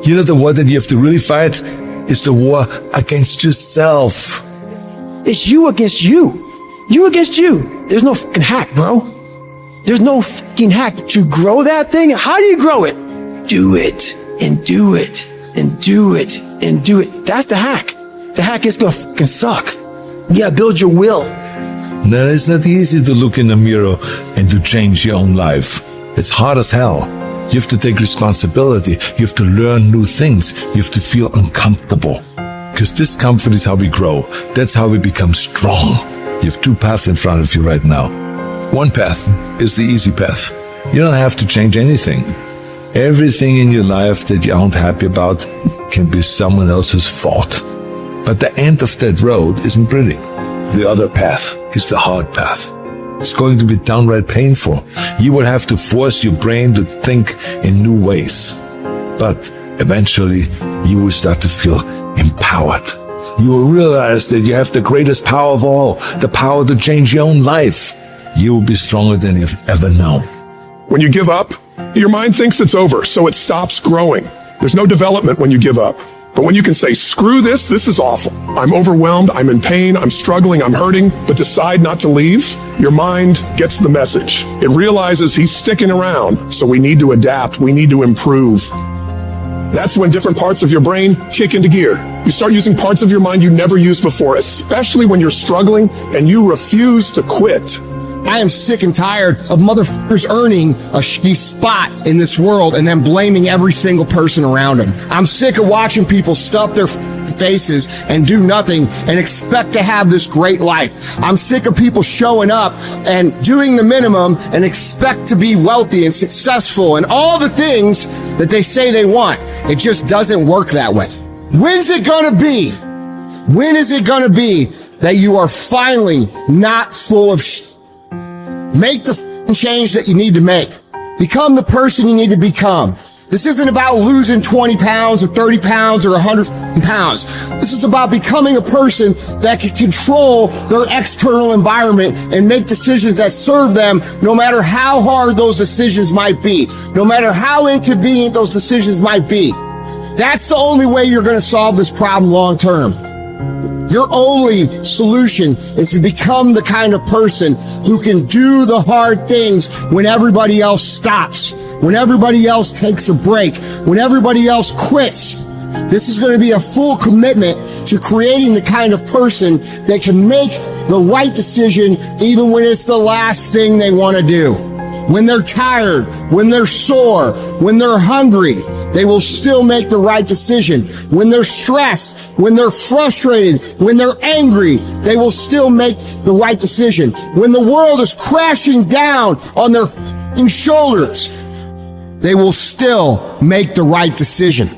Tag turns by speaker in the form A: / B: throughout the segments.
A: You know, the war that you have to really fight is the war against yourself.
B: It's you against you. You against you. There's no fucking hack, bro. There's no fucking hack to grow that thing. How do you grow it? Do it and do it and do it and do it. That's the hack. The hack is gonna fucking suck. You gotta build your will.
A: Now, it's not easy to look in the mirror and to change your own life. It's hard as hell. You have to take responsibility. You have to learn new things. You have to feel uncomfortable. Because discomfort is how we grow. That's how we become strong. You have two paths in front of you right now. One path is the easy path. You don't have to change anything. Everything in your life that you aren't happy about can be someone else's fault. But the end of that road isn't pretty. The other path is the hard path. It's going to be downright painful. You will have to force your brain to think in new ways. But eventually, you will start to feel empowered. You will realize that you have the greatest power of all, the power to change your own life. You will be stronger than you've ever known.
C: When you give up, your mind thinks it's over, so it stops growing. There's no development when you give up. But when you can say, screw this is awful. I'm overwhelmed, I'm in pain, I'm struggling, I'm hurting, but decide not to leave, your mind gets the message. It realizes he's sticking around, so we need to adapt, we need to improve. That's when different parts of your brain kick into gear. You start using parts of your mind you never used before, especially when you're struggling and you refuse to quit.
D: I am sick and tired of motherfuckers earning a shitty spot in this world and then blaming every single person around them. I'm sick of watching people stuff their faces and do nothing and expect to have this great life. I'm sick of people showing up and doing the minimum and expect to be wealthy and successful and all the things that they say they want. It just doesn't work that way. When's it gonna be? When is it gonna be that you are finally not full of shit? Make the change that you need to make. Become the person you need to become. This isn't about losing 20 pounds or 30 pounds or 100 pounds. This is about becoming a person that can control their external environment and make decisions that serve them no matter how hard those decisions might be, no matter how inconvenient those decisions might be. That's the only way you're going to solve this problem long term. Your only solution is to become the kind of person who can do the hard things when everybody else stops, when everybody else takes a break, when everybody else quits. This is going to be a full commitment to creating the kind of person that can make the right decision even when it's the last thing they want to do. When they're tired, when they're sore, when they're hungry, they will still make the right decision. When they're stressed, when they're frustrated, when they're angry, they will still make the right decision. When the world is crashing down on their shoulders, they will still make the right decision.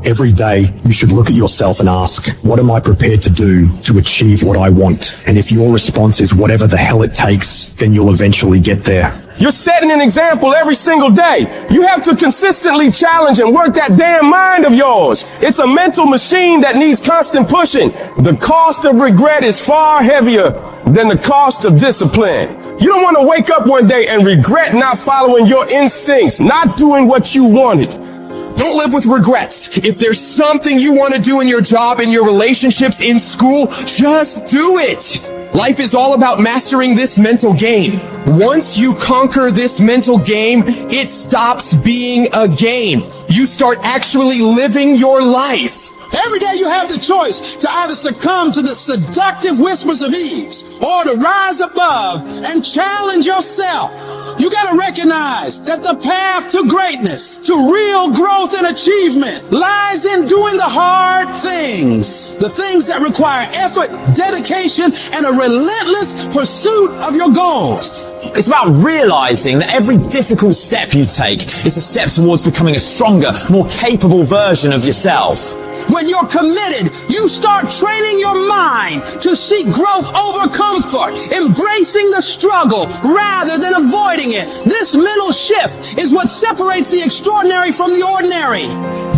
E: Every day, you should look at yourself and ask, what am I prepared to do to achieve what I want? And if your response is whatever the hell it takes, then you'll eventually get there.
F: You're setting an example every single day. You have to consistently challenge and work that damn mind of yours. It's a mental machine that needs constant pushing. The cost of regret is far heavier than the cost of discipline. You don't want to wake up one day and regret not following your instincts, not doing what you wanted.
G: Don't live with regrets. If there's something you want to do in your job, in your relationships, in school, just do it. Life is all about mastering this mental game. Once you conquer this mental game, it stops being a game. You start actually living your life.
H: Every day you have the choice to either succumb to the seductive whispers of ease or to rise above and challenge yourself. You gotta recognize that the path to greatness, to real growth and achievement, lies in doing the hard things. The things that require effort, dedication, and a relentless pursuit of your goals.
I: It's about realizing that every difficult step you take is a step towards becoming a stronger, more capable version of yourself.
H: When you're committed, you start training your mind to seek growth over comfort, embracing the struggle rather than avoiding it. This mental shift is what separates the extraordinary from the ordinary.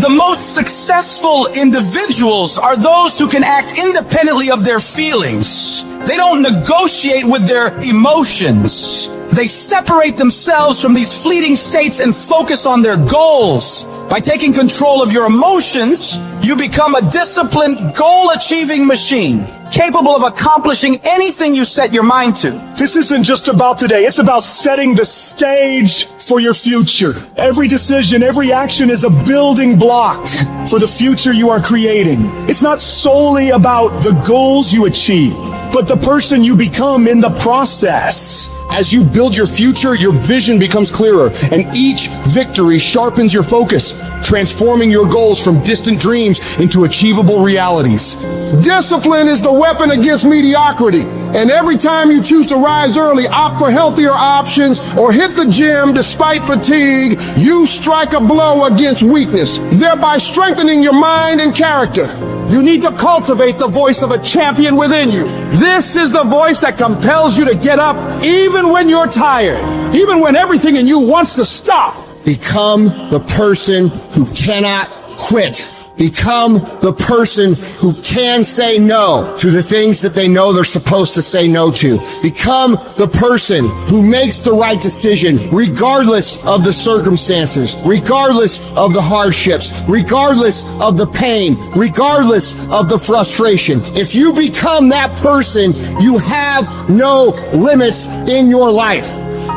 J: The most successful individuals are those who can act independently of their feelings. They don't negotiate with their emotions. They separate themselves from these fleeting states and focus on their goals. By taking control of your emotions, you become a disciplined, goal-achieving machine, capable of accomplishing anything you set your mind to.
K: This isn't just about today. It's about setting the stage for your future. Every decision, every action is a building block for the future you are creating. It's not solely about the goals you achieve, but the person you become in the process.
D: As you build your future, your vision becomes clearer, and each victory sharpens your focus, transforming your goals from distant dreams into achievable realities.
F: Discipline is the weapon against mediocrity. And every time you choose to rise early, opt for healthier options, or hit the gym despite fatigue, you strike a blow against weakness, thereby strengthening your mind and character. You need to cultivate the voice of a champion within you. This is the voice that compels you to get up even when you're tired, even when everything in you wants to stop.
D: Become the person who cannot quit. Become the person who can say no to the things that they know they're supposed to say no to. Become the person who makes the right decision regardless of the circumstances, regardless of the hardships, regardless of the pain, regardless of the frustration. If you become that person, you have no limits in your life.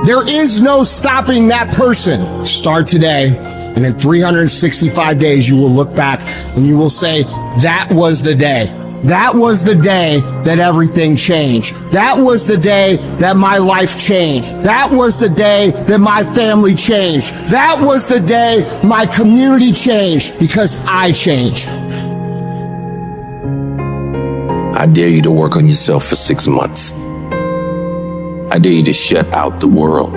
D: There is no stopping that person. Start today. And in 365 days, you will look back and you will say, that was the day. That was the day that everything changed. That was the day that my life changed. That was the day that my family changed. That was the day my community changed because I changed.
L: I dare you to work on yourself for 6 months. I dare you to shut out the world.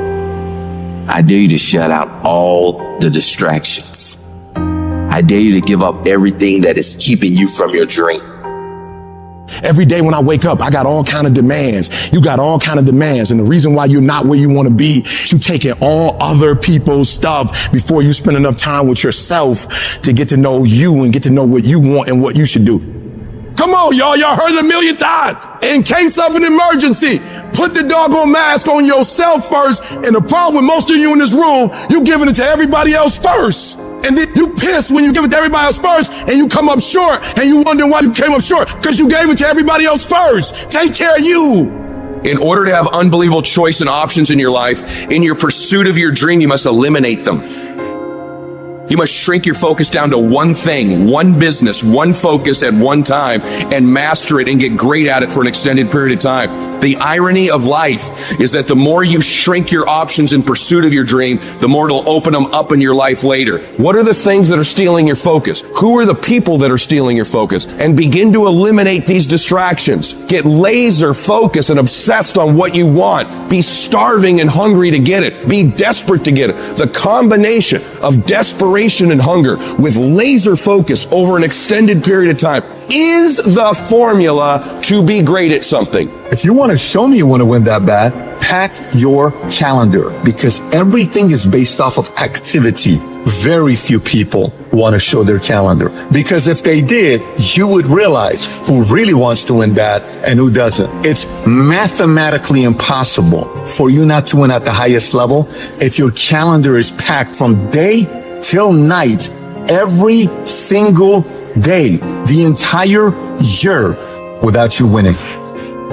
L: I dare you to shut out all the distractions. I dare you to give up everything that is keeping you from your dream.
F: Every day when I wake up, I got all kind of demands. You got all kind of demands. And the reason why you're not where you want to be, you taking all other people's stuff before you spend enough time with yourself to get to know you and get to know what you want and what you should do. Come on, y'all. Y'all heard it a million times. In case of an emergency, put the doggone mask on yourself first. And the problem with most of you in this room, you giving it to everybody else first. And then you piss when you give it to everybody else first and you come up short and you wonder why you came up short because you gave it to everybody else first. Take care of you.
M: In order to have unbelievable choice and options in your life, in your pursuit of your dream, you must eliminate them. You must shrink your focus down to one thing, one business, one focus at one time, and master it and get great at it for an extended period of time. The irony of life is that the more you shrink your options in pursuit of your dream, the more it'll open them up in your life later. What are the things that are stealing your focus? Who are the people that are stealing your focus? And begin to eliminate these distractions. Get laser focused and obsessed on what you want. Be starving and hungry to get it. Be desperate to get it. The combination of desperation and hunger with laser focus over an extended period of time is the formula to be great at something.
A: If you want to show me you want to win that bad, pack your calendar because everything is based off of activity. Very few people want to show their calendar because if they did, you would realize who really wants to win bad and who doesn't. It's mathematically impossible for you not to win at the highest level if your calendar is packed from day till night, every single day, the entire year without you winning.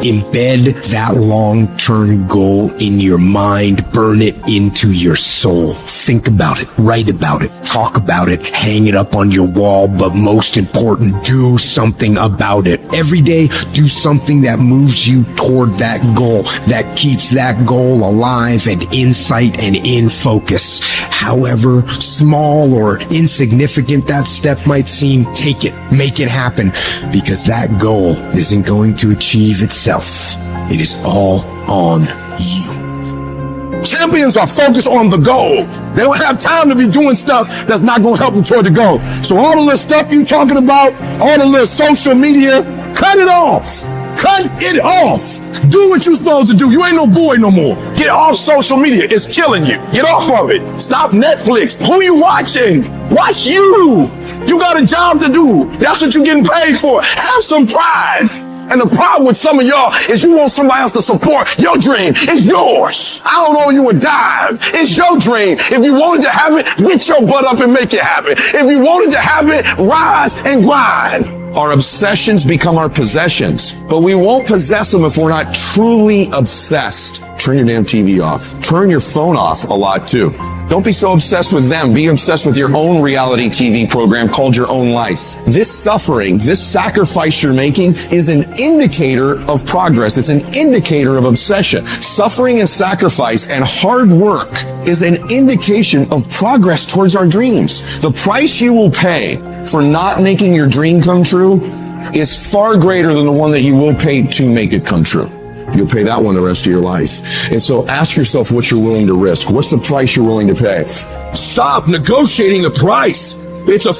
B: Embed that long-term goal in your mind. Burn it into your soul. Think about it. Write about it. Talk about it. Hang it up on your wall. But most important, do something about it. Every day, do something that moves you toward that goal, that keeps that goal alive and in sight and in focus. However small or insignificant that step might seem, take it. Make it happen. Because that goal isn't going to achieve itself. It is all on you.
F: Champions are focused on the goal. They don't have time to be doing stuff that's not going to help them toward the goal. So all the little stuff you talking about, all the little social media, cut it off. Cut it off. Do what you're supposed to do. You ain't no boy no more. Get off social media. It's killing you. Get off of it. Stop Netflix. Who you watching? Watch you. You got a job to do. That's what you're getting paid for. Have some pride. And the problem with some of y'all is you want somebody else to support your dream. It's yours. I don't owe you a dime. It's your dream. If you wanted to happen, get your butt up and make it happen. If you wanted to happen, rise and grind. Our obsessions become our possessions, but we won't possess them if we're not truly obsessed. Turn your damn TV off. Turn your phone off a lot too. Don't be so obsessed with them. Be obsessed with your own reality TV program called your own life. This suffering, this sacrifice you're making is an indicator of progress. It's an indicator of obsession. Suffering and sacrifice and hard work is an indication of progress towards our dreams. The price you will pay for not making your dream come true is far greater than the one that you will pay to make it come true. You'll pay that one the rest of your life. And so ask yourself what you're willing to risk. What's the price you're willing to pay? Stop negotiating the price. It's a